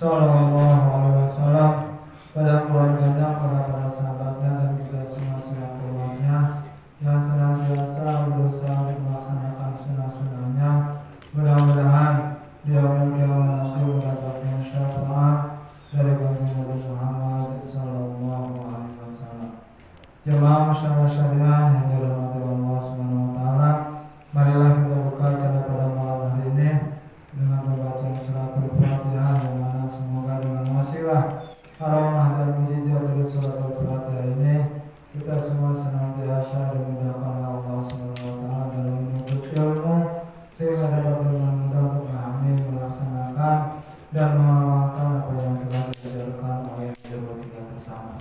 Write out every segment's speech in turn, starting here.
Sallallahu Alaihi Wasallam, pada keluarganya, para sahabatnya, dan juga semua keluarganya yang senantiasa berusaha untuk melaksanakan sunnah-sunnahnya. Mudah-mudahan di yaumil qiyamah nanti mendapatkan syafaat dari Kanjeng Nabi Muhammad Sallallahu Alaihi Wasallam. Jemaah masyarakat syariah yang dirahmati Allah Subhanahu Wa Taala, marilah kita buka acara pada malam hari ini dengan membaca suratul Fatihah, yang mana semoga dengan wasilah aromah dan mujizat dari suratul Fatihah ini kita semua senantiasa dimudahkan oleh Allah Subhanahu Wa Taala dalam menuntut ilmu, sehingga dapat dengan mudah untuk memahami, melaksanakan, dan mengamalkan apa yang telah diajarkan oleh guru kita bersama.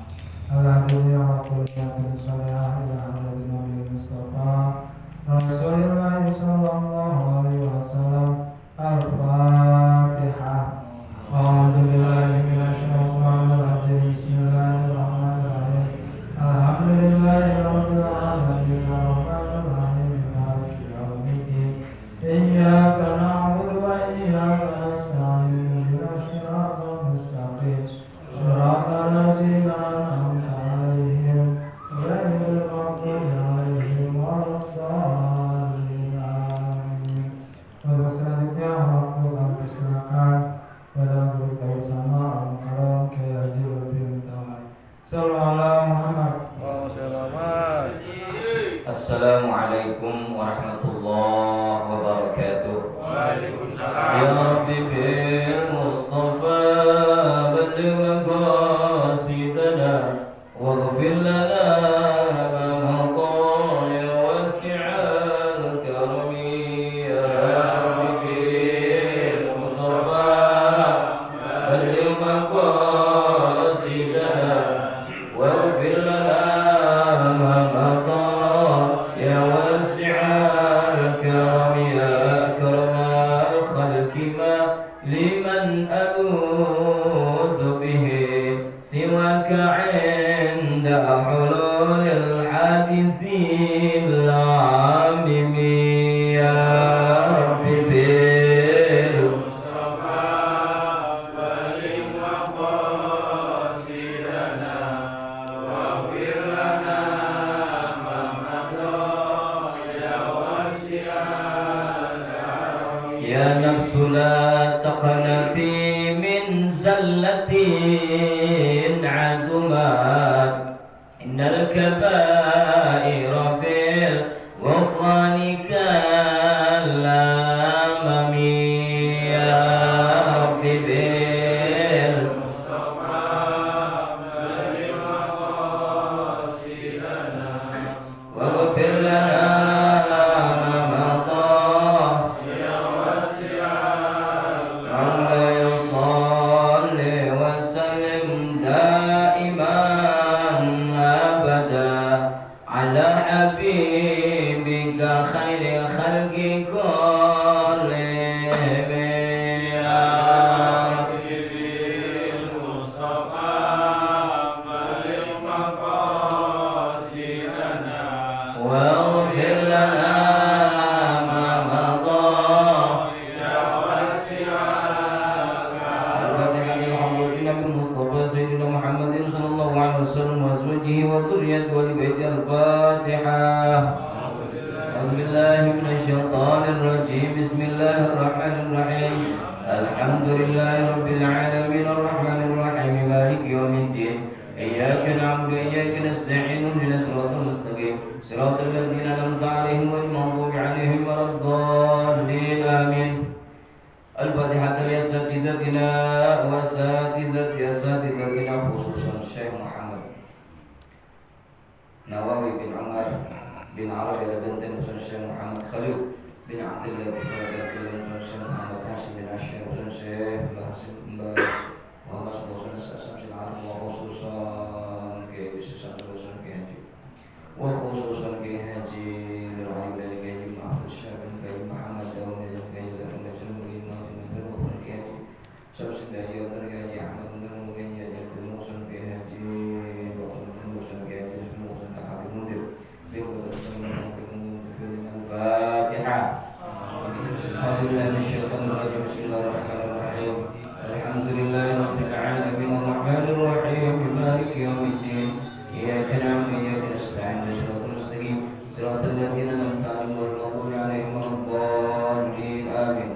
Alhamdulillah wa kuliyatul salihah ila hadratin Nabi Mustafa Rasulullah sallallahu alaihi wasallam. Al-Fatihah. A'udzu billahi minasyaitonir rajim. Bismillahirrahmanirrahim. Alhamdulillahirabbil alamin arrahmanir rahim maliki yaumiddin. Iyyaka na'budu wa iyyaka nasta'in. Ihdinas siratal mustaqim. Shiratal ladzina an'amta 'alaihim ghairil maghdubi 'alaihim waladdallin. Amin. Untuk selanjutnya waktu kami persilakan pada guru kita bersama Al-Mukarram Kiai Haji Lutfi Mutawalli. Sallallahu Muhammad. Assalamualaikum warahmatullahi wabarakatuh. Waalaikumsalam. Ya Rabbi bil Mustafa balligh maqasidana waghfir lana ma madha ya wasi'al karami. Ya Rabbi bil Mustafa balligh maqasidana waghfir lana ma madha ya wasi'al karami. Ya akramal khalqi ma liman aludhu bihi siwaka 'inda hululil hadithil 'amimi. Ya Rabbi bil Ya nafsu la taqnati min zallatin adumat. Innal kabaira fil ghufrani kalamami. Ya Rabbi bil waghfir lana ma madha. مولاي صل وسلم دائما أبدا على حبيبك خير خلق كلهم. يا رب واغفر لنا ما مضى. المصطفى سيدنا محمد صلى الله عليه وسلم وأزواجه وذريته ولبيته. الفاتحة. أعوذ بالله من الشيطان الرجيم. بسم الله الرحمن الرحيم. الحمد لله رب العالمين الرحمن الرحيم مالك يوم الدين. إياك نعبد وإياك نستعين اهدنا الصراط المستقيم صراط الذين أنعمت عليهم غير المغضوب عليهم ولا الضالين. آمين. الفاتحة لأساتذتنا وأساتذة أساتذتنا خصوصا الشيخ محمد نواوي بن عمر بن عربي بن الشيخ محمد خليل بن عبد الله بن الشيخ محمد هاشم بن الشيخ الشيخ محمد صلى الله عليه وسلم العالم وخصوصا وخصوصا بهاجي للعلي الذي معه الشاب بن محمد داود بن زكريا شمس الدجى وترجى أحمد بن المغني جد الموسم بهاجي وقت الموسم بهاجي الموسم أحد المنذر بقدر سلم في الفاتحة. أعوذ بالله من الشيطان الرجيم. بسم الله الرحمن الرحيم. Alhamdulillahi rabbil alamin arrahmanir rahim maliki yaumiddin iyyaka na'budu wa iyyaka nasta'in ihdinas mustaqim siratal ladzina an'amta 'alaihim ghairil maghdubi 'alaihim waladdallin amin.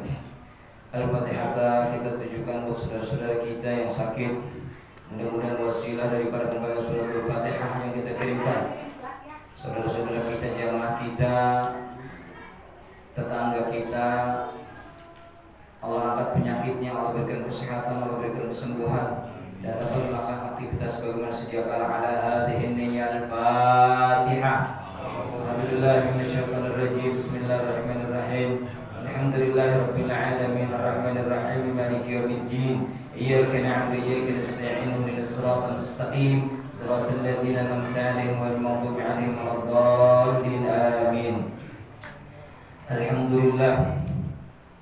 Al-Fatihah kita tujukan buat saudara-saudara kita yang sakit. Mudah-mudahan wasilah daripada pembaca surat Al-Fatihah yang kita kirimkan, saudara-saudara kita, jamaah kita, tetangga kita, Allah angkat penyakitnya, Allah berikan kesehatan, Allah berikan kesembuhan, dan dapat melaksanakan aktivitas sebagaimana sedia kala. Ala hadhihi niyyah al-Fatihah. Alhamdulillahi minasyaitonir rajim. Bismillahirrahmanirrahim. Alhamdulillahirabbil alamin arrahmanir rahim maliki yaumiddin iyyaka na'budu wa iyyaka nasta'in ihdinas siratal mustaqim siratal ladzina an'amta 'alaihim ghairil maghdubi 'alaihim waladdallin amin.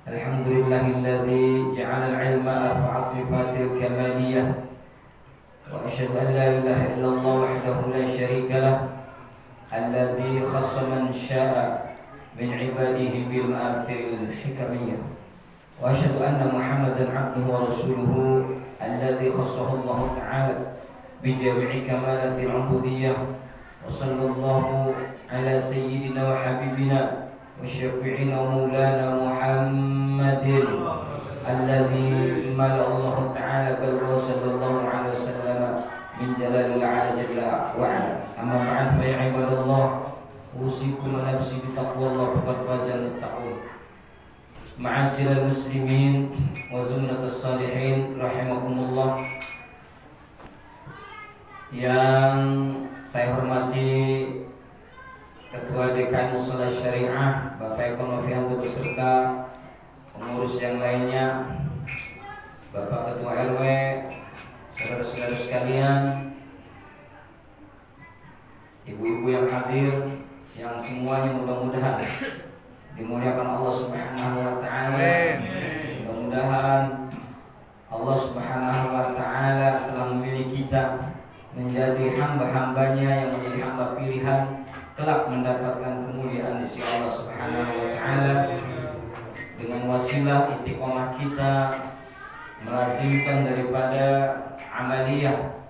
Alhamdulillahilladzi ja'ala al-'ilma arfa'a sifatil kamaliyah wa asyhadu an la ilaha illallah wahdahu la syarika lah alladzi khassa man syaa'a min ibadihi bil ma'athiril hikamiyah wa asyhadu anna Muhammadan 'abduhu wa rasuluhu alladzi khassahu Allah ta'ala bi jami'i kamalatil 'ubudiyyah wa sallallahu ala sayyidina wa habibina wa syafi'ina maulana Muhammadin alladzi mala Allah ta'ala qalbahu sallallahu alaihi wasallam min jalalil 'ala jalla wa 'ala. Amma ba'd, fa ya ibadallah, usikum wa nafsi bitaqwallah faqad fazal muttaqun. Ma'asyiral muslimin wa zumratus salihin rahimakumullah. Yang saya hormati Ketua DKM Mushola Syariah Bapak Eko Novianto beserta pengurus yang lainnya, Bapak Ketua RW, saudara-saudara sekalian, ibu-ibu yang hadir, yang semuanya mudah-mudahan dimuliakan Allah Subhanahu wa taala. Mudah-mudahan Allah Subhanahu wa taala telah memilih kita menjadi hamba-hambanya yang menjadi hamba pilihan, kelak mendapatkan kemuliaan di sisi Allah Subhanahu wa taala dengan wasilah istiqomah kita melazimkan daripada amaliyah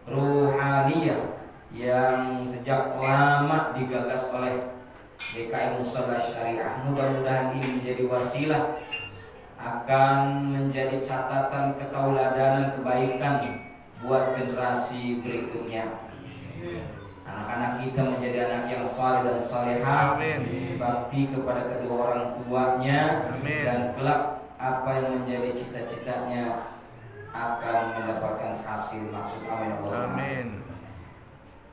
ruhaniyah yang sejak lama digagas oleh DKM Mushola Syariah. Mudah-mudahan ini menjadi wasilah akan menjadi catatan ketauladanan kebaikan buat generasi berikutnya. Anak-anak kita menjadi anak yang saleh dan salehah, bakti kepada kedua orang tuanya, dan kelak apa yang menjadi cita-citanya akan mendapatkan hasil maksud. Amin Allahumma amin.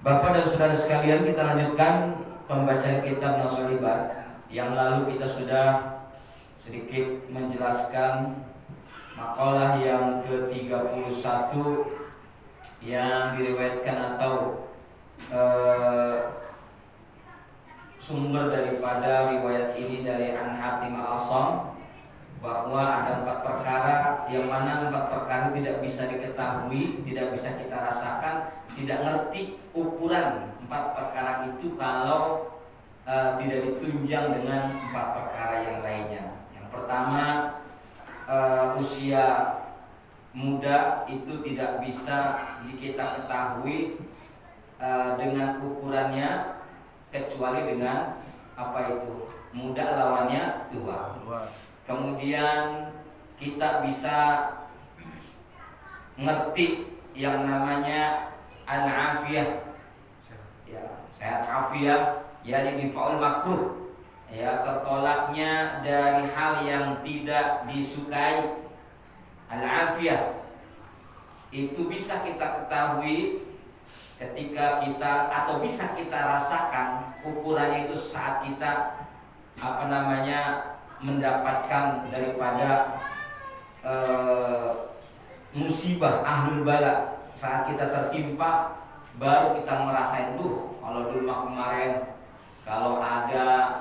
Bapak dan saudara sekalian, kita lanjutkan pembacaan kitab Nasolibat. Yang lalu kita sudah sedikit menjelaskan makalah yang ke-31 yang diriwayatkan atau sumber daripada riwayat ini dari An Hatim Al-Asam, bahwa ada 4 perkara yang mana 4 perkara tidak bisa diketahui, tidak bisa kita rasakan, tidak ngerti ukuran 4 perkara itu kalau tidak ditunjang dengan 4 perkara yang lainnya. Yang pertama, usia muda itu tidak bisa kita ketahui dengan ukurannya kecuali dengan apa itu? Muda lawannya tua. Kemudian kita bisa ngerti yang namanya al-afiyah, ya, sehat afiah, yakni difaul makruh, ya, tertolaknya dari hal yang tidak disukai. Al-afiyah itu bisa kita ketahui ketika kita, atau bisa kita rasakan ukurannya itu saat kita mendapatkan daripada musibah ahlul bala. Saat kita tertimpa baru kita merasain, kalau dulu kemarin kalau ada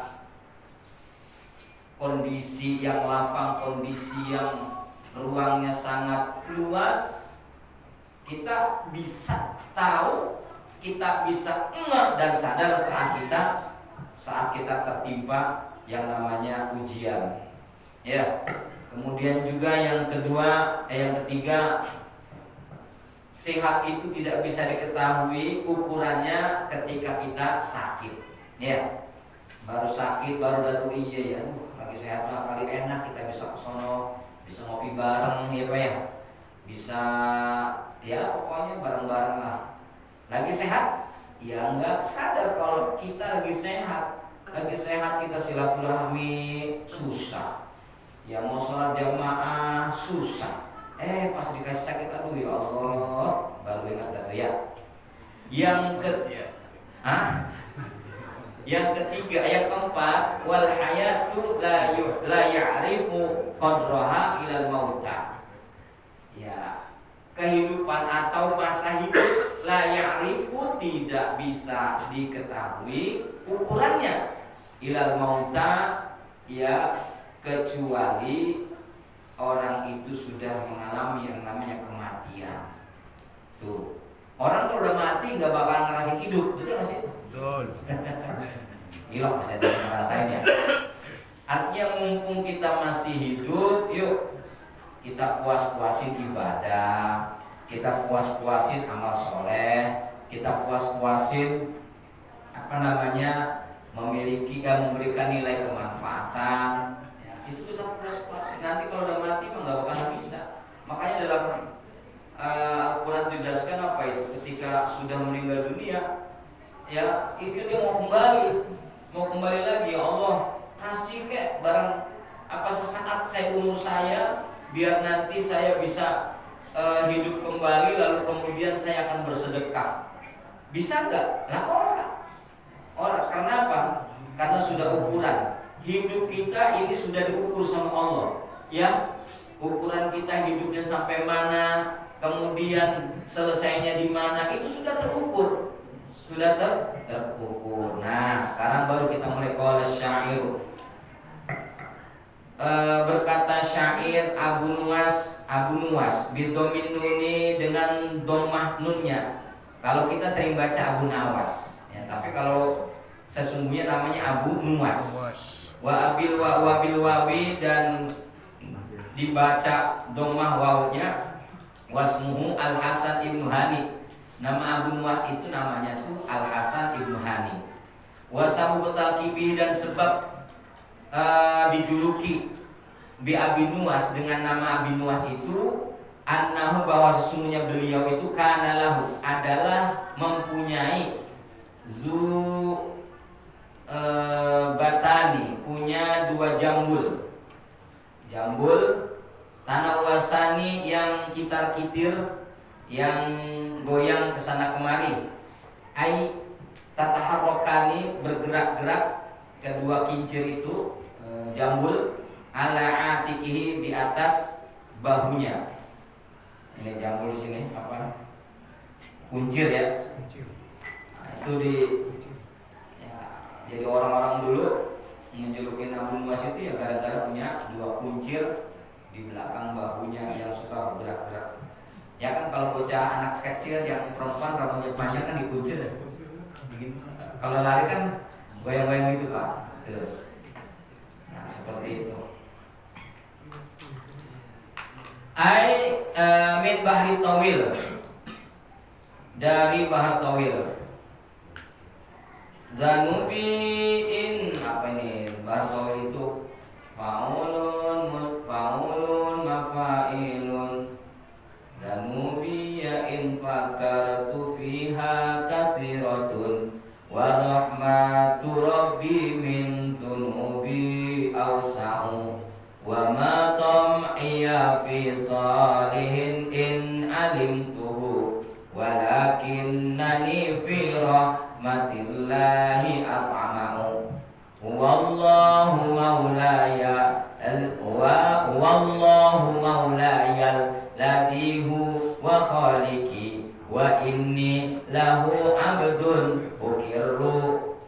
kondisi yang lapang, kondisi yang ruangnya sangat luas, kita bisa tahu, kita bisa ngeh dan sadar saat kita tertimpa yang namanya ujian. Ya, Kemudian juga yang ketiga, sehat itu tidak bisa diketahui ukurannya ketika kita sakit. Ya, baru sakit baru datu iya ya, lagi sehat mah kali enak kita bisa kesono, bisa ngopi bareng ya Pak ya, bisa ya pokoknya bareng-bareng lah. Lagi sehat, ya nggak sadar kalau kita lagi sehat. Lagi sehat kita silaturahmi susah, ya mau sholat jamaah susah. Pas dikasih sakit, aduh ya Allah, baru ingat datu ya. Yang ketiga, yang keempat, wal hayatu la ya'rifu qadraha ilal mauta. Ya, kehidupan atau masa hidup la ya'rifu tidak bisa diketahui ukurannya ilal mauta, ya kecuali orang itu sudah mengalami yang namanya kematian. Tuh, orang kalau udah mati nggak bakal ngerasain hidup, betul nggak sih? Betul. Gila, saya udah ngerasain ya. Artinya mumpung kita masih hidup, yuk kita puas-puasin ibadah, kita puas-puasin amal soleh, kita puas-puasin memberikan nilai kemanfaatan. Ya, itu kita puas-puasin. Nanti kalau udah mati mah nggak bakal bisa. Makanya dalam Al-Quran dijelaskan apa itu? Ketika sudah meninggal dunia, ya itu dia mau kembali lagi. Ya Allah, kasih kek barang apa sesaat umur saya, biar nanti saya bisa hidup kembali, lalu kemudian saya akan bersedekah. Bisa nggak? Lah orang. Kenapa? Karena sudah ukuran hidup kita ini sudah diukur sama Allah. Ya, ukuran kita hidupnya sampai mana, kemudian selesainya di mana, itu sudah terukur, sudah terukur. Nah, sekarang baru kita mulai qala syair. Berkata syair Abu Nuwas bidomin nuni, dengan dhammah nunnya. Kalau kita sering baca Abu Nawas ya, tapi kalau sesungguhnya namanya Abu Nuwas. Wa abil wawi, dan dibaca dhammah wawunya. Wasmuhu Al Hasan Ibnu Hani. Nama Abu Nuwas itu namanya tuh Al Hasan Ibnu Hani. Wasabu betalkibi, dan sebab dijuluki bi Abi Nuwas dengan nama Abi Nuwas itu, annahu, bahwa sesungguhnya beliau itu kana lahu, adalah mempunyai batani, punya 2 jambul tanawasani, yang kitar-kitir, yang goyang kesana kemari. Ai tataharrokani, bergerak-gerak kedua kincir itu, jambul, ala atikihi, di atas bahunya. Ini jambul di sini apa? Kuncir ya. Nah, itu jadi orang-orang dulu menjulukin Abu Nuwas itu ya gara-gara punya 2 kuncir di belakang bahunya yang suka bergerak-gerak. Ya kan kalau bocah anak kecil yang perempuan rambutnya panjang kan dikuncir ya. Kalau lari kan goyang-goyang gitu Pak. Tuh. Nah, seperti itu. Min bahri tawil, dari bahar tawil. Zanubiin, apa ini bahar tawil itu? Faulun mafailun. Zanubi ya in fakartu fiha kathiratun, wa rahmatu rabbi min zunubi awsa'u, wa ma tam'iya fi salihin in alimtuhu, walakinnani fi rahmatillahi at'ama'u. Wallahu maulaya alladhihu wa khaliqi, wa inni lahu abdun ukirru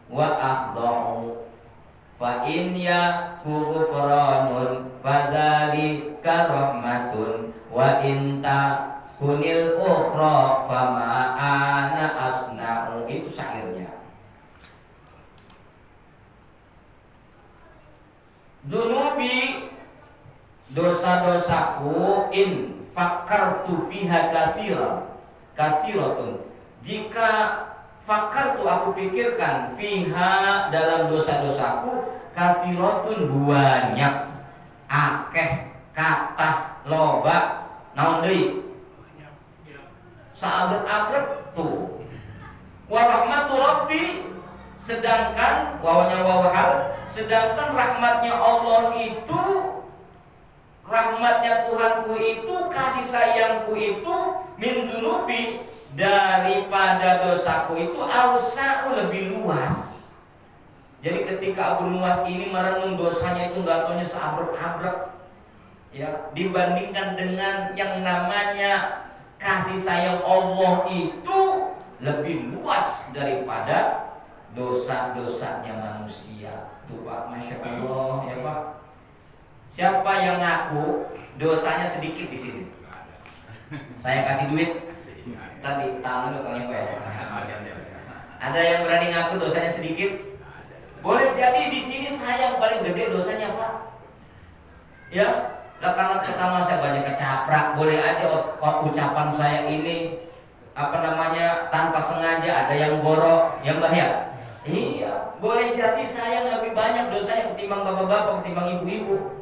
wa akhda'u, fa in yaku ghufranun fadzalika rahmatun, wa in takunil ukhra fama ana asna'u. Itu syairnya. Zunubi dosa-dosaku in fakartu fiha kathiratun. Jika fakartu aku pikirkan fiha dalam dosa-dosaku kathiratun banyak, akeh, kathah, loba, naon deui? Saabrek-abrek tuh. Wa rahmatu rabbi, sedangkan sedangkan rahmatnya Allah itu, rahmatnya Tuhanku itu, kasih sayangku itu, min dzunubi, daripada dosaku itu, ausa'u, lebih luas. Jadi ketika Abu Nuwas ini merenung dosanya itu nggak taunya seabrek-abrek, ya, dibandingkan dengan yang namanya kasih sayang Allah itu lebih luas daripada dosa-dosanya manusia. Tuh Pak, Masya Allah ya Pak. Siapa yang ngaku dosanya sedikit di sini? Saya kasih duit. Tadi tangan lo Pak ya. Ada yang berani ngaku dosanya sedikit? Boleh jadi di sini saya yang paling gede dosanya Pak. Ya, lah karena pertama saya banyak kecaprak, boleh aja ucapan saya ini tanpa sengaja ada yang gorok, yang bahaya. Iya, boleh jadi saya lebih banyak dosanya ketimbang bapak-bapak, ketimbang ibu-ibu.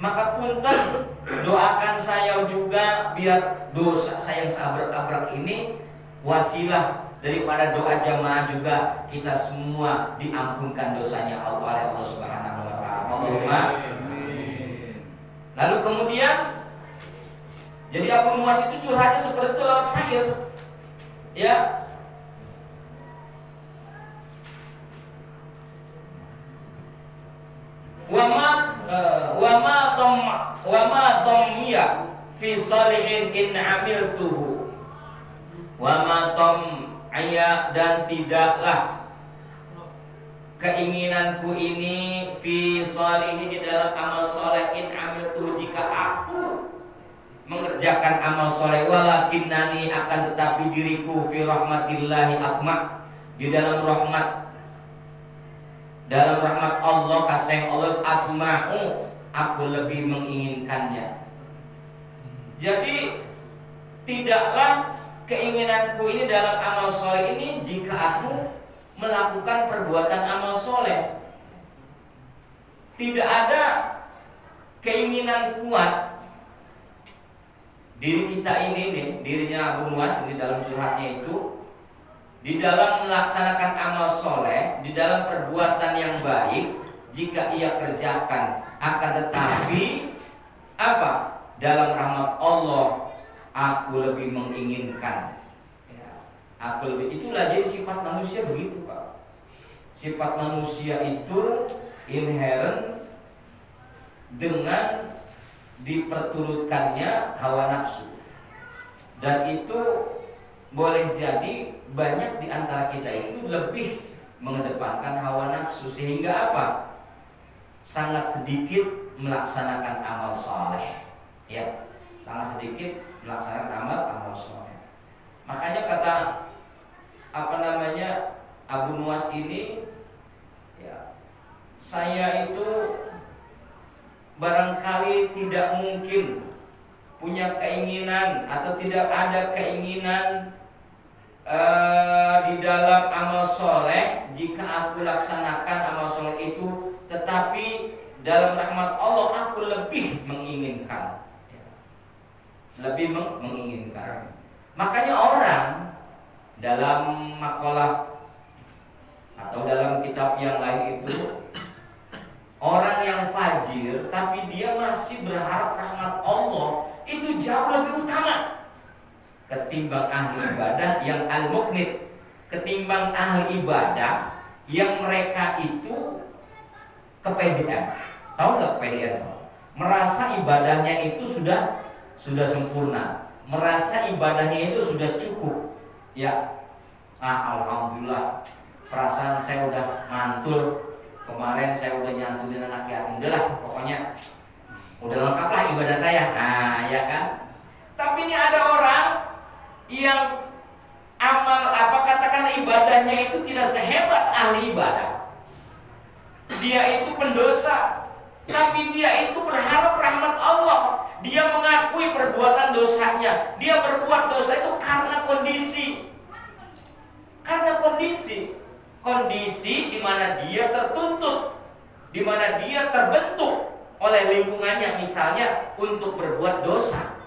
Maka punten, doakan saya juga biar dosa saya yang seabrek-abrek ini wasilah daripada doa jamaah juga kita semua diampunkan dosanya oleh Allah Subhanahu wa taala. Allahumma. Lalu kemudian jadi Abu Nuwas itu curhatnya seperti itu lewat syair. Ya. Wa ma tammiya fi salihin in amiltuhu. Wa ma tammiya, dan tidaklah keinginanku ini fi salihin, di dalam amal soleh, in amiltuhu, jika aku mengerjakan amal soleh, walakinnani, akan tetapi diriku, fi rahmatillahi atma, di dalam rahmat Allah, kasih Allah, atma'u, aku lebih menginginkannya. Jadi tidaklah keinginanku ini dalam amal soleh ini jika aku melakukan perbuatan amal soleh. Tidak ada keinginan kuat diri kita ini nih, dirinya Abu Nuwas ini dalam curhatnya itu, di dalam melaksanakan amal soleh, di dalam perbuatan yang baik, jika ia kerjakan, akan tetapi apa? Dalam rahmat Allah aku lebih menginginkan. Ya, aku lebih, itulah jadi sifat manusia begitu Pak. Sifat manusia itu inherent dengan diperturutkannya hawa nafsu. Dan itu boleh jadi banyak di antara kita itu lebih mengedepankan hawa nafsu, sehingga apa? Sangat sedikit melaksanakan amal soleh. Ya, sangat sedikit melaksanakan amal soleh. Makanya kata Abu Nuwas ini, ya, saya itu barangkali tidak mungkin punya keinginan atau tidak ada keinginan di dalam amal soleh jika aku laksanakan amal soleh itu, tetapi dalam rahmat Allah aku lebih menginginkan. Lebih menginginkan. Makanya orang dalam makalah atau dalam kitab yang lain itu, orang yang fajir tapi dia masih berharap rahmat Allah itu jauh lebih utama ketimbang ahli ibadah yang al-muqnit, ketimbang ahli ibadah yang mereka itu kepedean. Tahu nggak kepedean? Merasa ibadahnya itu sudah sempurna, merasa ibadahnya itu sudah cukup. Ya, alhamdulillah, perasaan saya udah mantul. Kemarin saya udah nyantunin anak yatim, udahlah pokoknya udah lengkap lah ibadah saya. Nah, ya kan? Tapi ini ada orang yang katakan ibadahnya itu tidak sehebat ahli ibadah. Dia itu pendosa, tapi dia itu berharap rahmat Allah Dia mengakui perbuatan dosanya. Dia berbuat dosa itu karena kondisi. Karena kondisi. Kondisi di mana dia tertuntut, di mana dia terbentuk oleh lingkungannya, misalnya untuk berbuat dosa.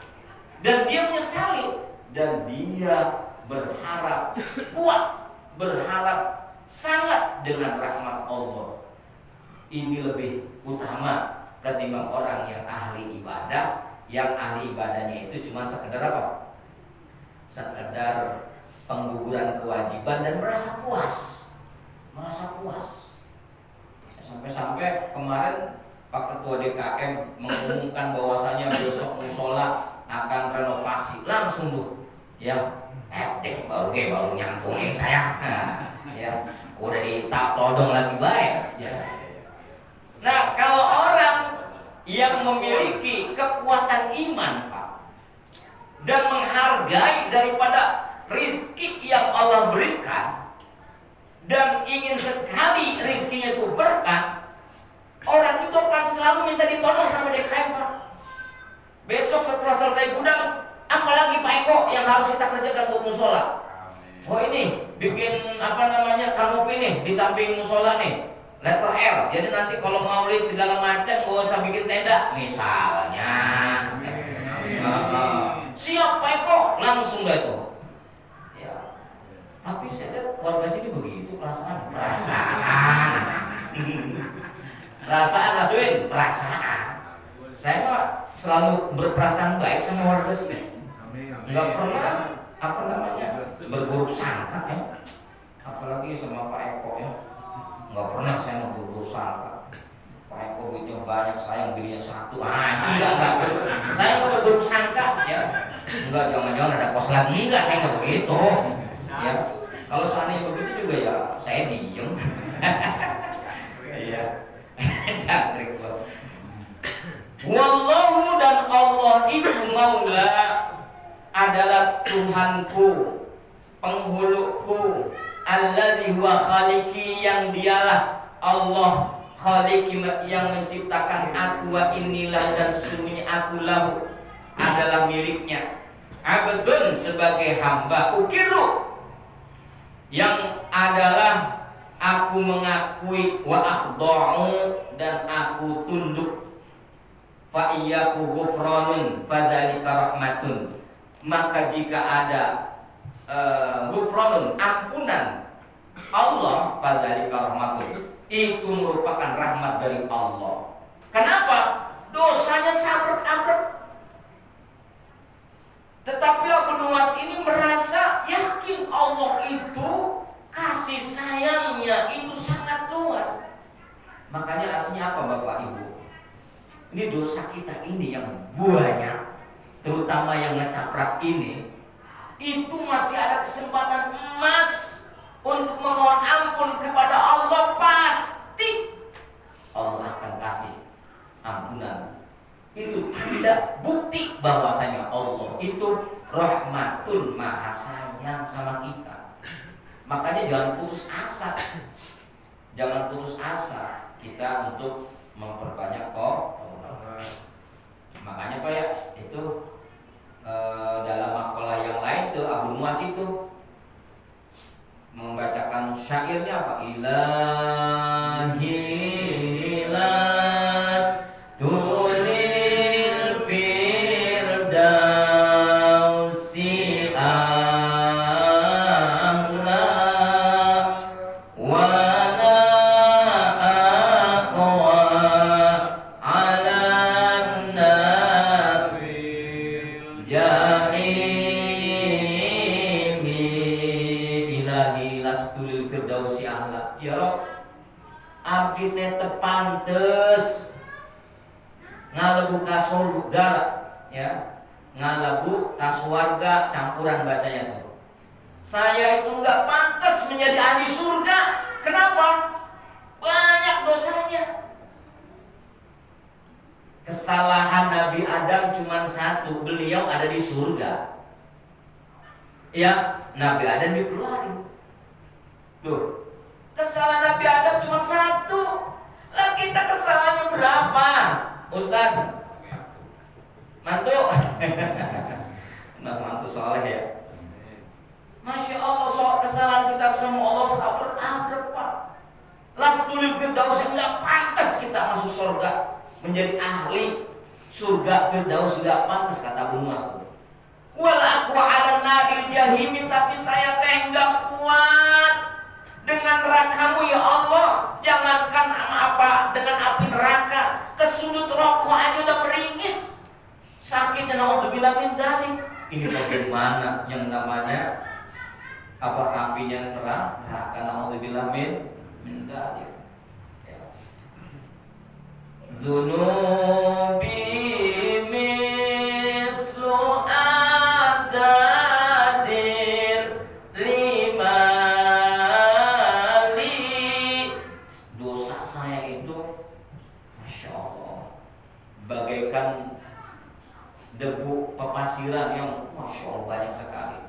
Dan dia menyesali. Dan dia berharap kuat, berharap sangat dengan rahmat Allah. Ini lebih utama ketimbang orang yang ahli ibadah, yang ahli ibadahnya itu cuma sekedar apa? Sekedar pengguguran kewajiban dan merasa puas. Sampai-sampai kemarin Pak Ketua DKM mengumumkan bahwasanya besok musola akan renovasi, langsung tuh ya baru nyantumin saya. Ya udah ditodong lagi baik ya. Nah, kalau orang yang memiliki kekuatan iman, Pak, dan menghargai daripada rizki yang Allah berikan, dan ingin sekali rizkinya itu berkah, orang itu akan selalu minta ditolong sama DKM, Pak. Besok setelah selesai gudang, apalagi Pak Eko yang harus kita kerjakan buat musola? Oh ini bikin kanopi nih di samping musola nih, letter L. Jadi nanti kalau maulid segala macam gak usah bikin tenda misalnya. Siap Pak Eko, langsung dah itu. Ya. Tapi saya lihat warga sini begitu perasaan. Perasaan. Saya mah selalu berperasaan baik sama warga sini. Nggak pernah berburuk sangka ya. Apalagi sama Pak Eko ya. Nggak pernah saya berburuk sangka. Pak Eko duitnya banyak, saya belinya satu. Enggak. Saya nggak berburuk sangka ya. Enggak, jangan-jangan ada pos lagi. Enggak, saya nggak begitu. Ya. Kalau seandainya begitu juga ya saya diem. Iya. Jangkrik bos. Wallahu, dan Allah itu maula, adalah Tuhanku, penghuluku, alladzi huwa khaliqi, yang dialah Allah khaliqi yang menciptakan aku, wa inilah, dan sesungguhnya aku lahu adalah miliknya, abdun sebagai hamba, ukiru yang adalah aku mengakui, wa akhda'u dan aku tunduk, fa iyyaku ghufranun fadzalika rahmatun, maka jika ada ghufranun, ampunan Allah, fadzalika rahmatun, itu merupakan rahmat dari Allah. Kenapa? Dosanya sabrek-abrek. Tetapi Abu Nuwas ini merasa yakin Allah itu kasih sayangnya itu sangat luas. Makanya artinya apa Bapak Ibu? Ini dosa kita ini yang banyak, terutama yang ngecaprak ini, itu masih ada kesempatan emas untuk memohon ampun kepada Allah. Pasti Allah akan kasih ampunan. Itu tanda bukti bahwasanya Allah itu rahmatun, maha sayang sama kita. Makanya jangan putus asa. Jangan putus asa kita untuk memperbanyak taubat. Makanya Pak ya, itu dalam makalah yang lain tuh Abu Nuwas itu membacakan syairnya apa? Ilahi las tulil firdausi ahla wa la aqwa ala nabi jahimi ilahi lastulil firdausi ahla. Ya Rob, abdi teh tepantes ngalebu ka surga ya, ngalebu ka swarga, campuran bacanya tuh. Saya itu nggak pantas menjadi ahli surga. Kenapa? Banyak dosanya. Kesalahan Nabi Adam cuma satu, beliau ada di surga. Ya, Nabi Adam dikeluarin. Tuh, kesalahan Nabi Adam cuma satu. Lah kita kesalahannya berapa, Ustaz? Mantu. Nah, mantu soleh ya. Masya Allah, soal kesalahan kita semua Allah sabrek-abrek Pak. Lastulil firdaus yang nggak pantas kita masuk surga, menjadi ahli surga firdaus nggak pantas kata Abu Nuwas. Wal aqwa 'ala naril jahim, tapi saya teh nggak kuat dengan nerakamu ya Allah. Jangankan apa dengan api neraka, kesudut rokok aja udah meringis. Sakit dan auzubillah min dzalik. Ini bagaimana yang namanya apa apinya neraka, naudzubillah min dzalik. Ya. Dzunubi mislu adadir rimali. Dosa saya itu Masya Allah bagaikan debu pepasiran yang Masya Allah banyak sekali.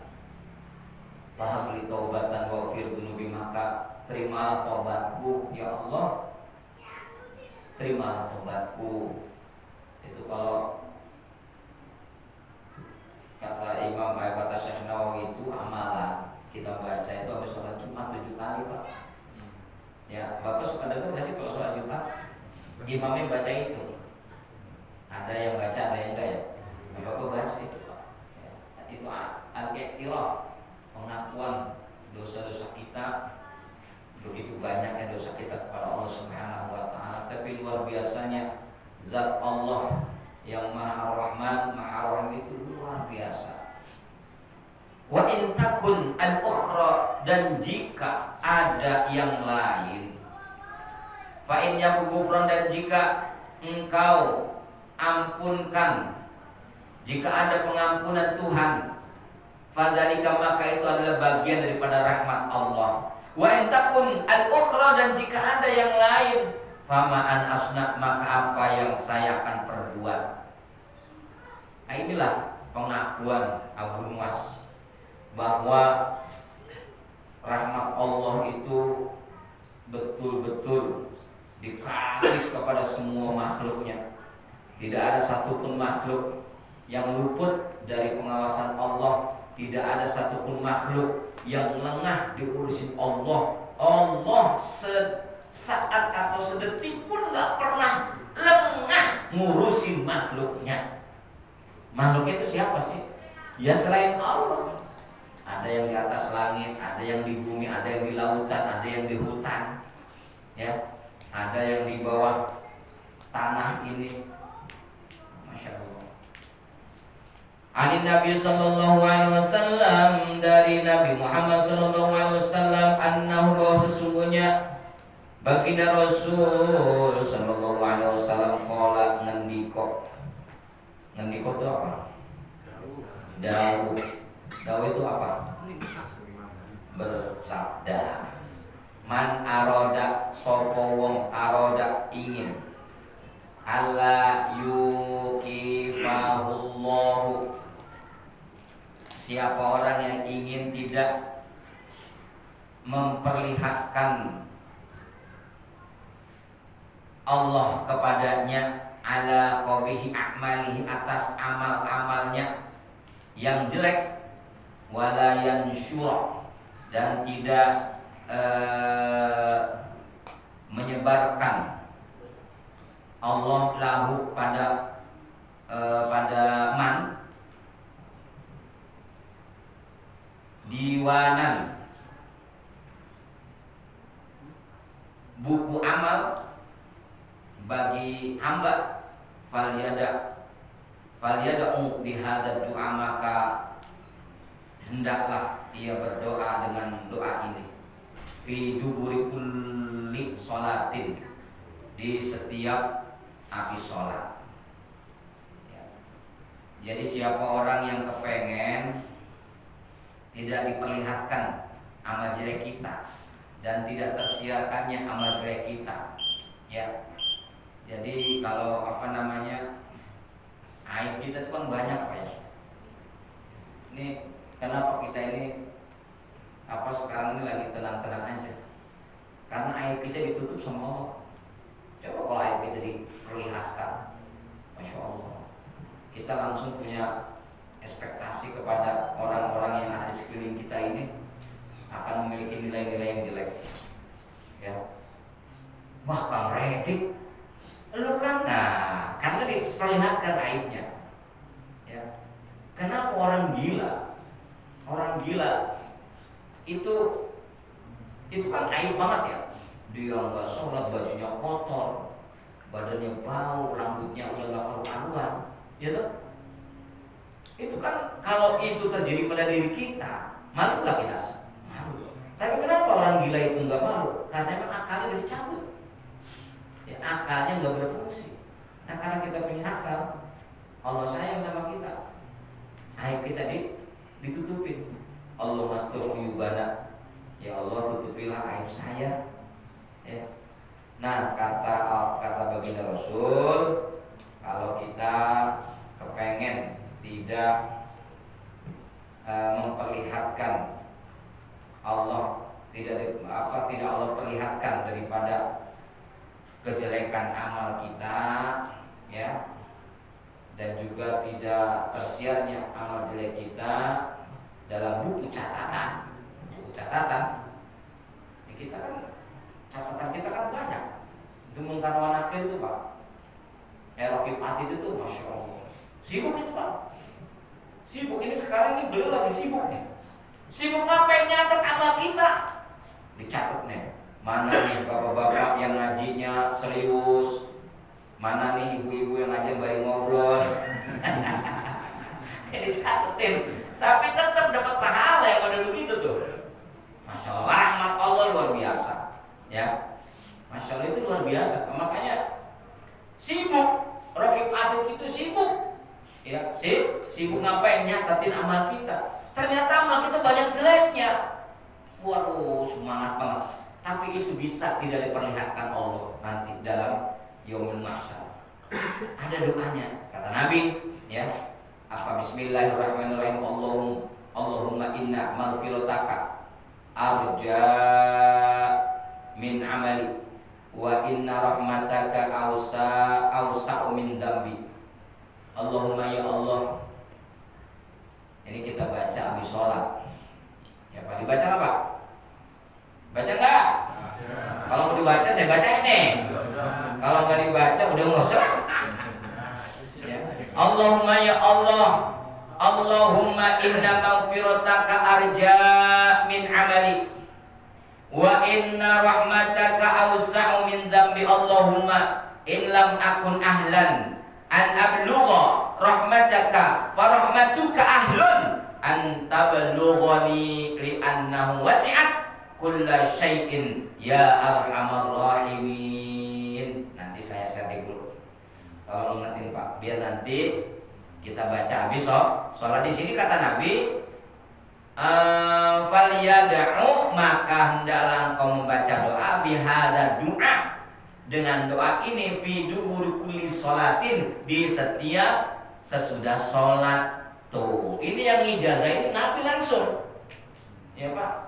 Fahabli taubatan waghfir dzunubi, maka terimalah taubatku ya Allah, terimalah taubatku. Itu kalau kata Imam kata Syekh Nawawi itu amalan kita baca itu habis sholat Jumat 7 kali Pak. Ya Bapak suka dengar nggak sih kalau sholat Jumat imamnya baca itu? Ada yang baca ada yang enggak ya? Bapak baca itu Pak. Ya, itu al-i'tiraf, pengakuan dosa-dosa kita. Begitu banyaknya dosa kita kepada Allah Subhanahu wa taala, tapi luar biasanya zat Allah yang Maha Rahman, Maha Rahim itu luar biasa. Wa in takun al-ukhra, dan jika ada yang lain, fa in yaku ghufran, dan jika engkau ampunkan, jika ada pengampunan Tuhan, fadzalika, maka itu adalah bagian daripada rahmat Allah. Wa in takun al-ukhra, dan jika ada yang lain, fama an asna, maka apa yang saya akan perbuat. Nah, inilah pengakuan Abu Nuwas bahwa rahmat Allah itu betul-betul dikasih kepada semua makhluknya. Tidak ada satupun makhluk yang luput dari pengawasan Allah. Tidak ada satupun makhluk yang lengah diurusin Allah. Allah sesaat atau sedetik pun gak pernah lengah ngurusin makhluknya. Makhluk itu siapa sih? Ya selain Allah. Ada yang di atas langit, ada yang di bumi, ada yang di lautan, ada yang di hutan, ya, ada yang di bawah tanah ini. Masya Allah. Ani Nabi sallallahu alaihi wasallam, dari Nabi Muhammad sallallahu alaihi wasallam, annahu, bahwa sesungguhnya baginda Rasul sallallahu alaihi wasallam qala, ngendiko. Ngendiko itu apa? Dawuh. Dawuh itu apa? Bersabda. Man aroda, sopo wong aroda ingin, alla yukifahullahu, siapa orang yang ingin tidak memperlihatkan Allah kepadanya, ala qabihi a'malihi, atas amal-amalnya yang jelek, wala yansyura, dan tidak menyebarkan Allah lahu pada man diwanan, buku amal bagi hamba, falyada'u bihadzal du'a, maka hendaklah ia berdoa dengan doa ini, fi duburi kulli sholatin, di setiap habis sholat. Ya. Jadi siapa orang yang kepengen tidak diperlihatkan amal jelek kita dan tidak tersiarkannya amal jelek kita, ya. Jadi kalau apa namanya, aib kita itu kan banyak Pak ya. Ini kenapa kita ini apa sekarang ini lagi tenang-tenang aja? Karena aib kita ditutup sama Allah. Coba kalau aib kita diperlihatkan, Masya Allah, kita langsung punya ekspektasi kepada orang-orang yang ada di sekeliling kita ini akan memiliki nilai-nilai yang jelek. Ya, wah Kang Redik, lu kan, nah karena diperlihatkan aibnya. Ya, kenapa orang gila itu kan aib banget ya. Dia nggak sholat, bajunya kotor, badannya bau, rambutnya udah nggak karu-karuan, ya tuh. Itu kan kalau itu terjadi pada diri kita, malu nggak kita? Malu. Tapi kenapa orang gila itu nggak malu? Karena memang akalnya udah dicabut, ya, akalnya nggak berfungsi. Nah karena kita punya akal, Allah sayang sama kita, aib kita ditutupin. Allah mastur uyubana, ya Allah tutupilah aib saya. Ya. Nah kata baginda Rasul, kalau kita kepengen tidak memperlihatkan Allah, tidak Allah perlihatkan daripada kejelekan amal kita, ya, dan juga tidak tersiarnya amal jelek kita dalam buku catatan. Ini kita kan catatan kita kan banyak. Itu Mungkar wa Nakir itu Pak, Raqib Atid itu Masya Allah sibuk itu Pak. Sibuk ini sekarang ini beliau lagi sibuk nih. Sibuk ngapain? Nyatet amal kita, dicatat nih. Mana nih bapak-bapak yang ngajinya serius, mana nih ibu-ibu yang ngaji bari ngobrol. Dicatetin. Tapi tetap dapat pahala yang pada begitu tuh. Masya Allah, rahmat Allah luar biasa. Ya, Masya Allah itu luar biasa. Makanya sibuk, Raqib Atid itu sibuk. Ya, sibuk ngapain? Nyatatin amal kita. Ternyata amal kita banyak jeleknya. Waduh, semangat banget. Tapi itu bisa tidak diperlihatkan Allah nanti dalam yaumul mahsyar. Ada doanya, kata Nabi, ya. Apa bismillahirrahmanirrahim. Allahumma inna maghfirataka arja min amali wa inna rahmataka awsa'u min dzambi. Allahumma ya Allah. Ini kita baca habis sholat. Ya Pak, dibaca apa Pak? Baca enggak? Kalau mau dibaca saya baca ini. Kalau enggak dibaca udah enggak usah. Allahumma ya Allah, Allahumma inna maghfirataka arja min amali wa inna rahmataka awsa'u min dzambi. Allahumma in lam akun ahlan an ablugha rahmataka fa rahmatuka ahlun an tablughani li annahu wasi'at kulla syai'in ya arhamar rahimin. Nanti saya share di grup. Kalau ingetin Pak, biar nanti kita baca habis sholat. Di sini kata Nabi, falyad'u, maka hendaklah engkau membaca doa bihadza doa, dengan doa ini fi dubur kulli sholatin, di setiap sesudah sholat. Tuh, ini yang ijazah ini Nabi langsung. Ya Pak.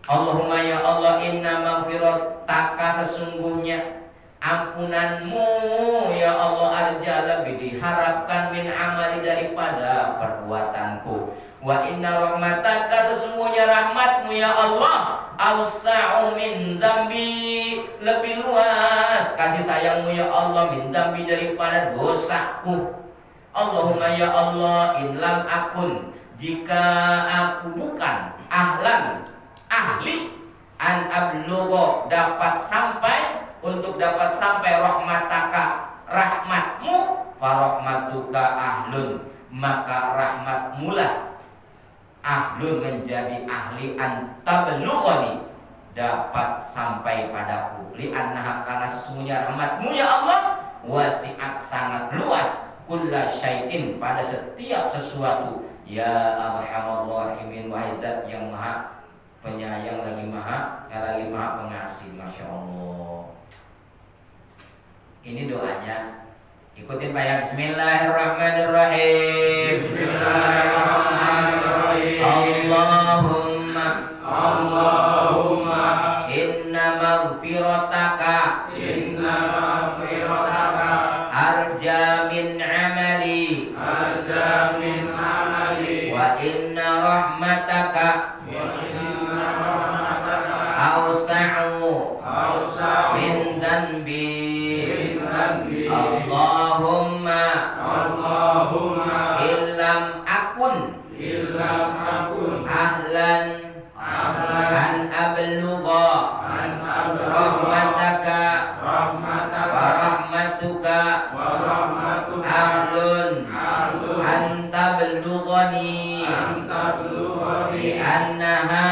Allahumma ya Allah inna maghfirataka, sesungguhnya ampunanmu ya Allah arja, lebih diharapkan min amali, daripada perbuatanku. Wa inna rahmataka, sesungguhnya rahmatmu ya Allah awsa'u min dzambi, lebih luas kasih sayangmu ya Allah min dzambi, daripada dosaku. Allahumma ya Allah in lam akun, jika aku bukan ahli an ablugha, dapat sampai rahmataka, rahmatmu, farahmatuka ahlun, maka rahmatmulah ahlun, menjadi ahli, an tablughani, dapat sampai padaku, li annaha, karena sesungguhnya rahmatmu ya Allah wasi'at, sangat luas, kulla syai'in, pada setiap sesuatu, ya arhamar rahimin, wahai zat yang maha penyayang lagi maha pengasih. Masya Allah. Ini doanya, ikutin Pak ya. Bismillahirrahmanirrahim. Bismillahirrahmanirrahim. Allahumma inna maghfirataka arja min min amali wa inna rahmataka awsa'u min dhanbi Allahumma illam akun ahlan an ablugha rahmataka wa rahmatuka ahlun an tablughani li annaha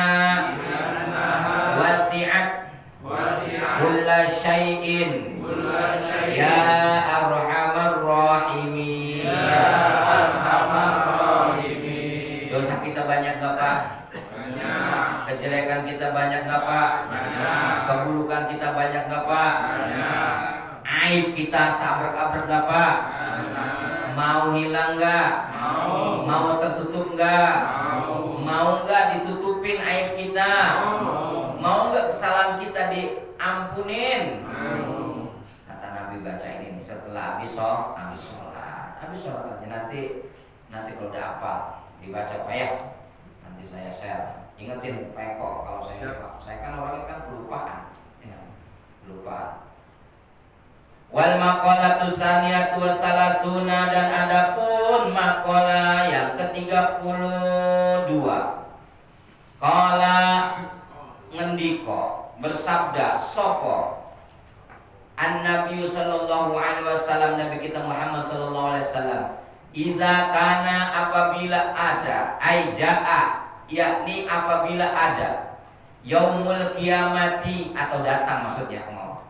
wasi'at kulla syai'in ya arhamar rahimin. Dosa kita banyak gak Pak? Kejelekan kita banyak gak Pak? Keburukan kita banyak gak Pak? Aib kita seabrek-abrek gak Pak? Mau hilang gak? Mau tertutup gak? Mau gak ditutupin aib kita? Mau gak kesalahan kita diampunin? Kata Nabi baca ini nih, setelah habis sholat aja nanti kalau udah hafal dibaca Pak ya. Nanti saya share. Ingetin Pak Eko kalau saya lupa. Saya kan orangnya kan pelupaan. Ya, pelupaan. Wal maqalatu saniyatu wassalasuna, dan adapun maqalah yang ke-32. Qala ngendiko bersabda sapa An-Nabi sallallahu alaihi wasallam, Nabi kita Muhammad sallallahu alaihi wasallam, idza kana apabila ada aija'a, yakni apabila ada yaumul kiamati atau datang maksudnya mau.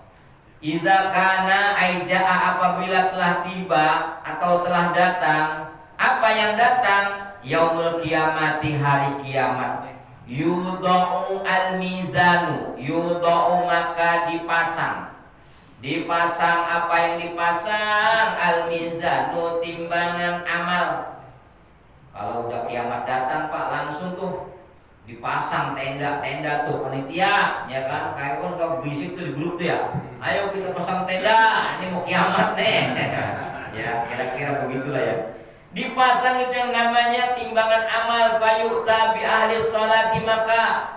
Idza kana aija'a apabila telah tiba atau telah datang, apa yang datang? Yaumul kiamati, hari kiamat. Yudau al-mizanu, yudau maka dipasang apa yang dipasang? Al-mizanu, timbangan amal. Kalau udah kiamat datang Pak, langsung tuh dipasang tenda-tenda tuh panitia, ya kan? Kayak kan kalau berisik tuh di grup tuh ya, ayo kita pasang tenda, ini mau kiamat nih. Ya kira-kira begitulah ya. Dipasang itu yang namanya timbangan amal. Fayu'ta bi ahli sholati, maka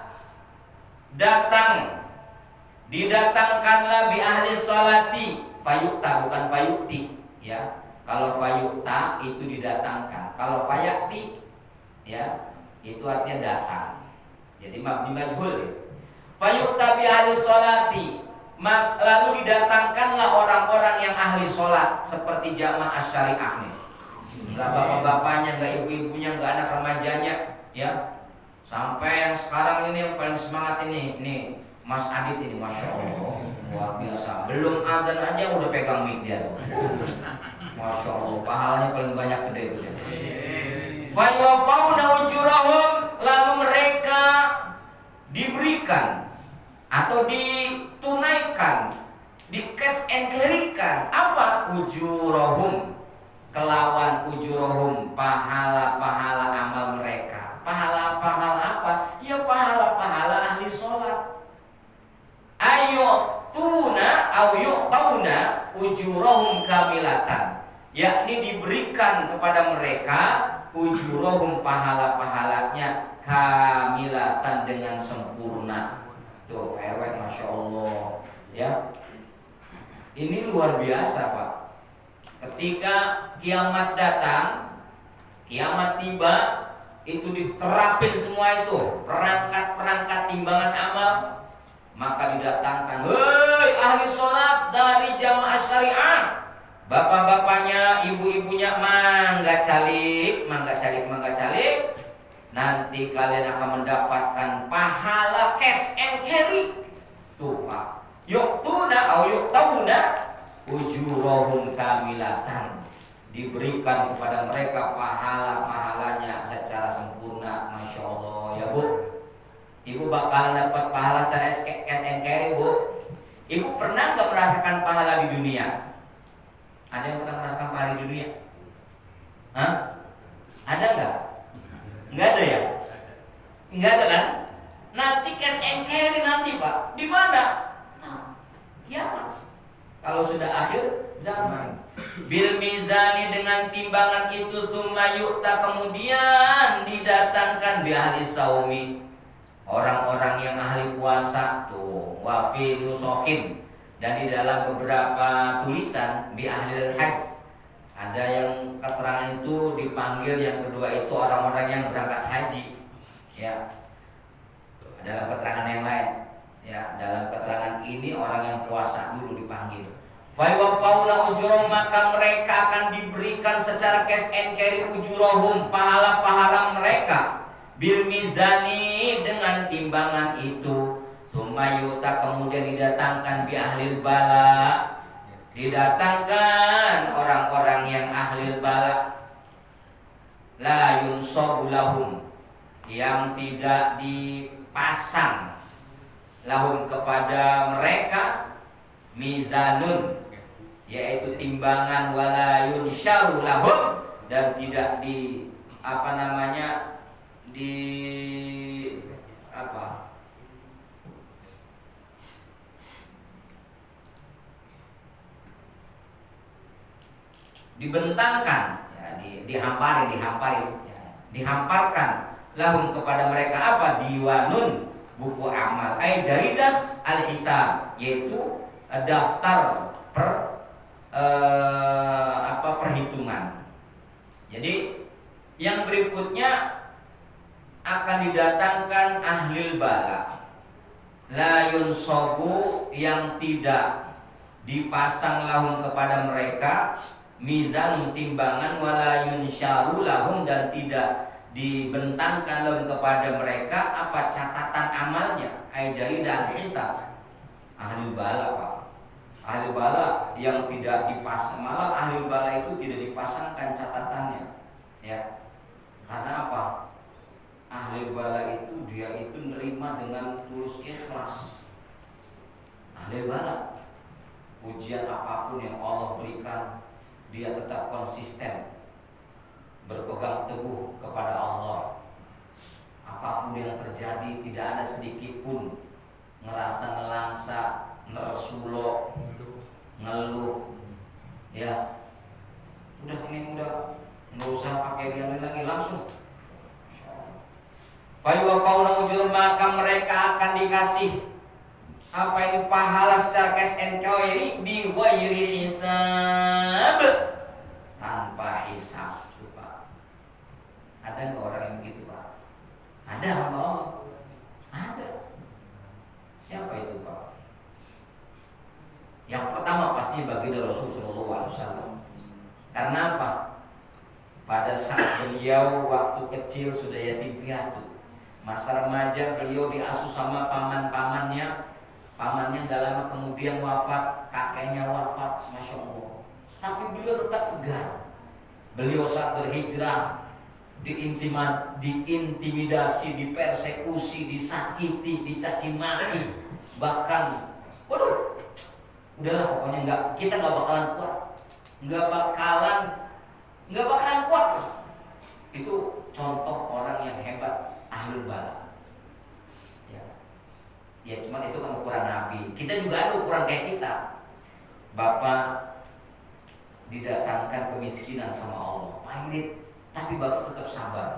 didatangkanlah bi ahli sholati. Fayu'ta bukan fayu'ti ya. Kalau fayu'ta itu didatangkan, kalau fayakti ya itu artinya datang. Jadi mabni majhul ya. Fayu'ta bi ahli sholati, lalu didatangkanlah orang-orang yang ahli sholat, seperti jamaah syariah nih. Enggak bapak-bapaknya, enggak ibu-ibunya, enggak anak remajanya ya. Sampai yang sekarang ini yang paling semangat ini Mas Adit ini, Masya Allah, luar biasa. Belum adzan aja udah pegang mic dia tuh. Masya Allah, pahalanya paling banyak gede itu dia. Fayawfauna ujurahum, lalu mereka diberikan atau ditunaikan, di cash and carry-kan apa? Ujurahum, kelawan ujurahum, pahala-pahala amal mereka. Pahala-pahala apa? Ya pahala-pahala ahli sholat. Ayutuna au yu'tauna ujurahum kamilatan, yakni diberikan kepada mereka ujurahum, pahala-pahalanya kamilatan, dengan sempurna. Tuh RW, Masya Allah ya. Ini luar biasa Pak. Ketika kiamat datang, kiamat tiba, itu diterapin semua itu perangkat-perangkat timbangan amal, maka didatangkan, hei ahli sholat dari jamaah syariah, bapak-bapaknya, ibu-ibunya, mangga calik, nanti kalian akan mendapatkan pahala cash and carry. Tuh Pak, yuktuna ujurahum kamilatan, diberikan kepada mereka pahala-pahalanya secara sempurna. Masya Allah ya Bu. Ibu bakalan dapat pahala secara cash and carry Bu. Ibu pernah gak merasakan pahala di dunia? Ada yang pernah merasakan pahala di dunia? Hah? Ada gak? Nggak ada ya? Nggak ada kan? Nanti cash and carry nanti Pak. Di mana? Nah, kiamat. Kalau sudah akhir zaman. Bil mizani dengan timbangan itu summa yu'ta kemudian didatangkan bi ahli saumi orang-orang yang ahli puasa tuh wa fi nusohin dan di dalam beberapa tulisan bi ahli hajj ada yang keterangan itu dipanggil yang kedua itu orang-orang yang berangkat haji ya dalam keterangan yang lain ya dalam keterangan ini orang yang puasa dulu dipanggil fa'iwafauna ujurahum maka mereka akan diberikan secara cash and carry ujurahum pahala-pahala mereka bil mizani dengan timbangan itu sumayuta kemudian didatangkan bi ahlil bala didatangkan orang-orang yang ahlil bala la yunsabu lahum yang tidak dipasang lahum kepada mereka mizanun yaitu timbangan wala yunsyaru lahum dan tidak di dibentangkan ya, dihamparkan lahum kepada mereka apa diwanun buku amal jaridah al-hisab yaitu daftar perhitungan. Jadi yang berikutnya akan didatangkan ahlil bala la yunsabu yang tidak dipasang lahum kepada mereka mizan timbangan wala yunsyaru lahum dan tidak dibentangkan lahum kepada mereka apa catatan amalnya jaridah al-hisab ahlil bala Pak. Ahli bala yang tidak dipasang malah ahli bala itu tidak dipasangkan catatannya ya karena apa ahli bala itu dia itu nerima dengan tulus ikhlas ahli bala ujian apapun yang Allah berikan dia tetap konsisten berpegang teguh kepada Allah apapun yang terjadi tidak ada sedikit pun ngerasa nelangsa nersulo ngeluh ya udah nggak usah pakai dialog lagi langsung fayuwafauna ujur maka mereka akan dikasih apa ini pahala secara cash and carry biwairi hisab tanpa hisab tuh Pak ada nggak orang yang begitu Pak ada hamba Allah ada siapa itu Pak yang pertama pasti baginda Rasulullah SAW. Karena apa? Pada saat beliau waktu kecil sudah yatim piatu, masa remaja beliau diasuh sama pamannya nggak lama kemudian wafat, kakeknya wafat, masya Allah. Tapi beliau tetap tegar. Beliau saat berhijrah diintimidasi, dipersekusi, disakiti, dicaci maki, bahkan, udahlah pokoknya kita nggak bakalan kuat. Itu contoh orang yang hebat ahlul bala. Ya cuman itu kan ukuran Nabi. Kita juga ada ukuran kayak kita. Bapak didatangkan kemiskinan sama Allah, pahit, tapi bapak tetap sabar.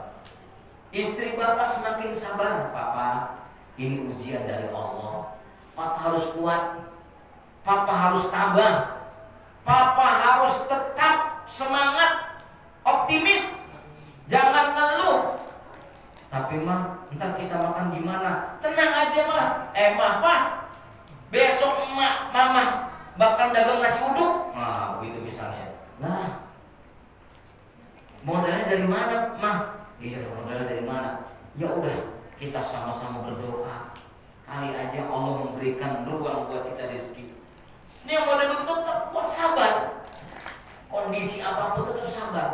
Istri bapak semakin sabar, Papa. Ini ujian dari Allah. Papa harus kuat. Papa harus tabah. Papa harus tetap semangat, optimis. Jangan ngeluh. Tapi mah, ntar kita makan gimana? Tenang aja mah. Pak. Besok mama bakal dagang nasi uduk. Nah, begitu misalnya. Nah, modalnya dari mana, mah? Iya, modalnya dari mana? Ya udah, kita sama-sama berdoa. Kali aja Allah memberikan ruang buat kita rezeki. Ini yang model begitu tetap kuat sabar. Kondisi apapun tetap sabar.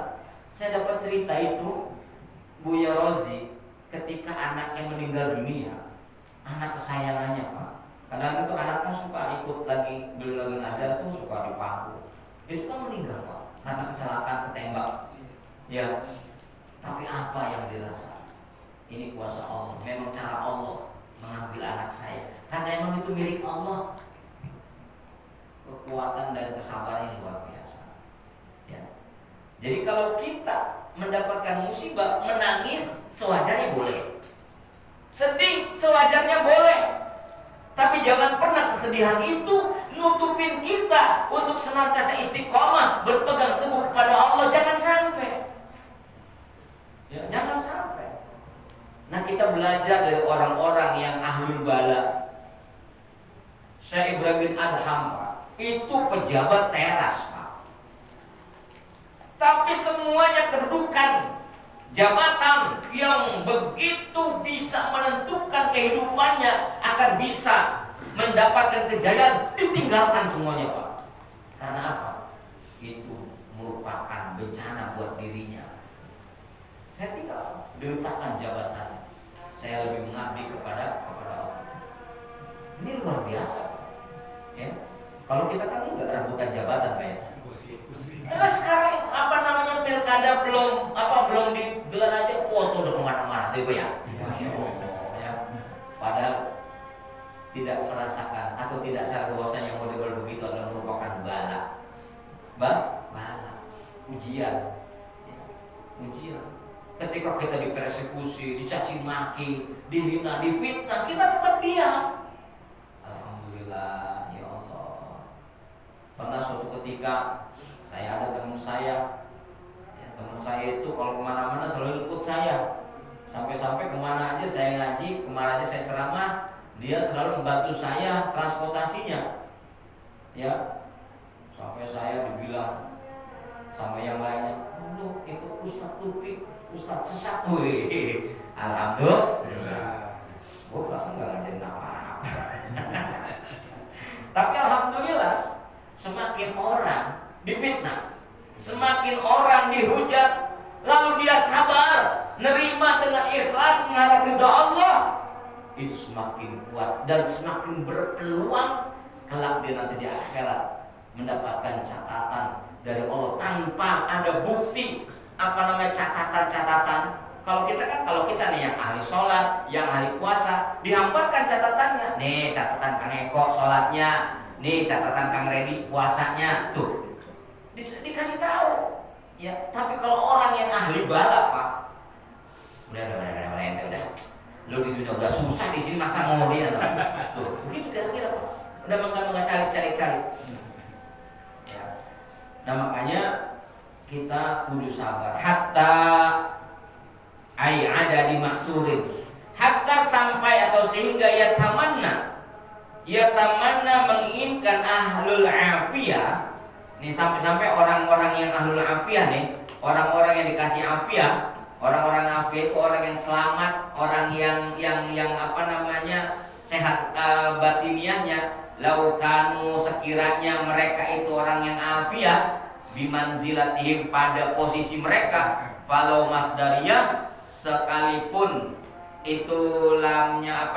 Saya dapat cerita itu Buya Rozi ketika anaknya meninggal dunia, anak kesayangannya Pak. Kadang itu anaknya suka ikut beliau lagi ngajar tuh suka dipangku. Itu kan meninggal Pak karena kecelakaan ketembak. Ya, tapi apa yang dirasa? Ini kuasa Allah. Memang cara Allah mengambil anak saya. Karena emang itu milik Allah. kekuatan dan kesabaran yang luar biasa. Ya. Jadi kalau kita mendapatkan musibah, menangis sewajarnya boleh, sedih sewajarnya boleh, tapi jangan pernah kesedihan itu nutupin kita untuk senantiasa istiqomah berpegang teguh kepada Allah. Jangan sampai. Ya, jangan sampai. Nah, kita belajar dari orang-orang yang ahlul bala. Syekh Ibrahim bin Adham, Pak, itu pejabat teras, Pak. Tapi semuanya kedudukan jabatan yang begitu bisa menentukan kehidupannya, akan bisa mendapatkan kejayaan, ditinggalkan semuanya, Pak. Karena apa? Itu merupakan bencana buat dirinya. Saya tinggal diletakkan jabatannya. Saya lebih mengabdi kepada Allah. Ini luar biasa, ya. Kalau kita kan enggak rebutan jabatan, Pak, ya. Nah, sekarang pilkada belum digelar aja foto udah kemana-mana tuh, Pak, ya. Masya Allah, ya. Padahal tidak merasakan atau tidak sadar bahwasanya model begitu adalah merupakan bala, ujian, ya. Ujian. Ketika kita dipersekusi, dicaci maki, dihina, difitnah, kita tetap diam. Alhamdulillah, ya Allah. Pernah suatu ketika saya ada teman saya, ya, teman saya itu kalau kemana-mana selalu ikut saya. Sampai-sampai kemana aja saya ngaji, kemana aja saya ceramah, dia selalu membantu saya transportasinya. Ya, sampai saya dibilang sama yang lainnya, "Lu ikut Ustadz Lupi, Ustadz sesat." Wih, alhamdulillah. Gue perasaan gak ngajarin apa-apa. Tapi alhamdulillah, semakin orang difitnah, semakin orang dihujat, lalu dia sabar, nerima dengan ikhlas mengharap ridha Allah, itu semakin kuat dan semakin berpeluang kelak dia nanti di akhirat mendapatkan catatan dari Allah tanpa ada bukti catatan. Kalau kita nih yang ahli sholat, yang ahli puasa, dihamparkan catatannya. Nih catatan Kang Eko sholatnya, nih catatan Kang Redi puasanya, tuh dikasih tahu. Ya, tapi kalau orang yang ahli bala, Pak, udah ente udah. Lu di dunia udah susah di sini masa mau dia tuh. Begitu kira-kira, Pak. Udah mengga cari. Ya. Nah, makanya kita kudu sabar hatta ada di maksurin, hatta sampai atau sehingga yatamanna menginginkan ahlul afiyah. Nih sampai orang-orang yang ahlul afiyah nih, orang-orang yang dikasih afiyah. Orang-orang afiyah itu orang yang selamat, orang yang sehat batiniahnya. Laukanu sekiranya mereka itu orang yang afiyah, bimanzilatihim pada posisi mereka, falau masdariyah, sekalipun itu launya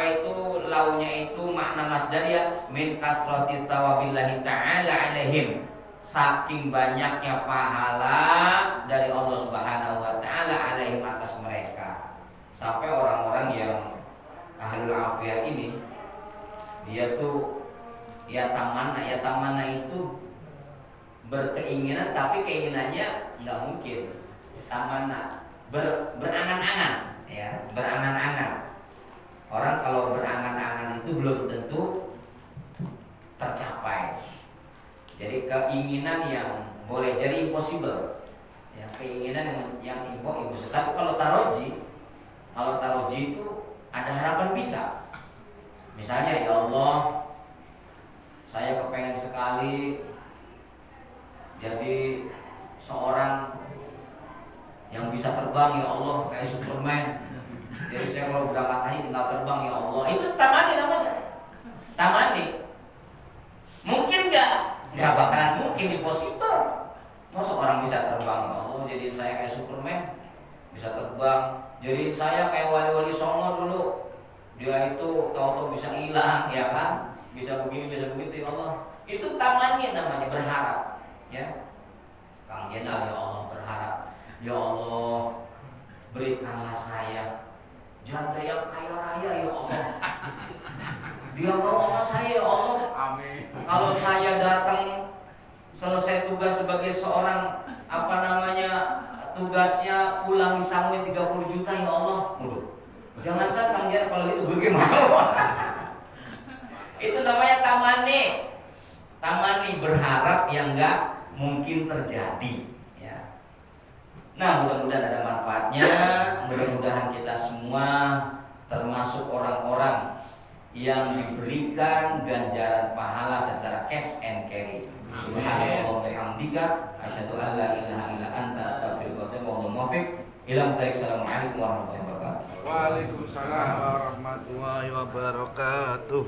itu makna masdariyah min kasratis sawabillahi ta'ala alaihim, saking banyaknya pahala dari Allah Subhanahu wa taala alaihim atas mereka. Sampai orang-orang yang ahlul afiyah ini, dia tuh ya tamanna itu berkeinginan, tapi keinginannya nggak mungkin. Tamanna berangan-angan, ya, berangan-angan. Orang kalau berangan-angan itu belum tentu tercapai. Jadi keinginan yang boleh jadi impossible, ya, keinginan yang impossible. Tapi kalau taroji itu ada harapan bisa. Misalnya, ya Allah, saya kepengen sekali jadi seorang yang bisa terbang, ya Allah, kayak Superman. Jadi saya kalau berangkat haji tinggal terbang, ya Allah. Itu tamani namanya. Tamani. Mungkin nggak bakalan mungkin, impossible. Masa orang bisa terbang, ya Allah, jadi saya kayak Superman, bisa terbang. Jadi saya kayak wali-wali songo dulu. Dia itu tahu-tahu bisa hilang, ya kan? Bisa begini, bisa begitu, ya Allah. Itu tamannya namanya, berharap, ya. Kang Jenal, ya Allah, berharap, ya Allah, berikanlah saya janda yang kaya raya, ya Allah. Dia mau sama saya ya Allah. Amin. Kalau saya datang selesai tugas sebagai seorang tugasnya pulang disamui 30 juta ya Allah. Waduh. Jangan datang ya kalau itu bagaimana? Itu namanya tamani. Tamani berharap yang enggak mungkin terjadi ya. Nah, mudah-mudahan ada manfaatnya. Mudah-mudahan kita semua termasuk orang-orang yang diberikan ganjaran pahala secara cash and carry. Subhanallah wa bihamdika asyhadu an la ilaha illa anta astaghfiruka wa atubu ilaik. Assalamualaikum warahmatullahi wabarakatuh. Waalaikumsalam warahmatullahi wabarakatuh.